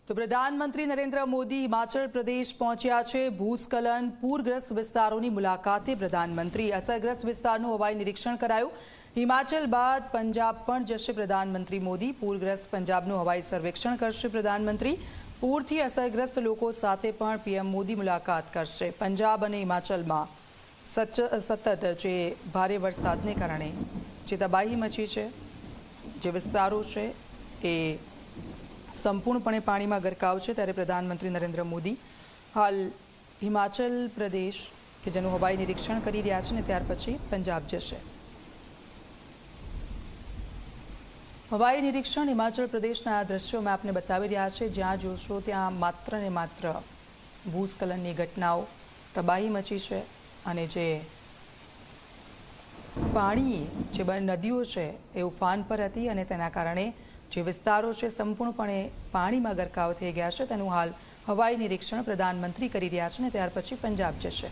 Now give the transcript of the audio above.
તો પ્રધાનમંત્રી નરેન્દ્ર મોદી હિમાચલ પ્રદેશ પહોંચ્યા છે। ભૂસ્ખલન પૂરગ્રસ્ત વિસ્તારોની મુલાકાતે પ્રધાનમંત્રી અસરગ્રસ્ત વિસ્તારનું હવાઈ નિરીક્ષણ કરાયું। હિમાચલ બાદ પંજાબ પણ જશે પ્રધાનમંત્રી મોદી। પૂરગ્રસ્ત પંજાબનું હવાઈ સર્વેક્ષણ કરશે પ્રધાનમંત્રી। પૂરથી અસરગ્રસ્ત લોકો સાથે પણ પીએમ મોદી મુલાકાત કરશે। પંજાબ અને હિમાચલમાં સતત જે ભારે વરસાદને કારણે જે તબાહી મચી છે, જે વિસ્તારો છે એ સંપૂર્ણપણે પાણીમાં ગરકાવ છે, ત્યારે પ્રધાનમંત્રી નરેન્દ્ર મોદી હાલ હિમાચલ પ્રદેશ કે જેનું હવાઈ નિરીક્ષણ કરી રહ્યા છે ને ત્યાર પછી પંજાબ જશે। હવાઈ નિરીક્ષણ હિમાચલ પ્રદેશના આ દ્રશ્યો મેં આપને બતાવી રહ્યા છે। જ્યાં જોશો ત્યાં માત્ર ને માત્ર ભૂસ્ખલનની ઘટનાઓ, તબાહી મચી છે અને જે પાણી જે નદીઓ છે એ ઉફાન પર હતી અને તેના કારણે જે વિસ્તારો છે સંપૂર્ણપણે પાણીમાં ગરકાવ થઈ ગયા છે, તેનું હાલ હવાઈ નિરીક્ષણ પ્રધાનમંત્રી કરી રહ્યા છે ને ત્યાર પછી પંજાબ જશે।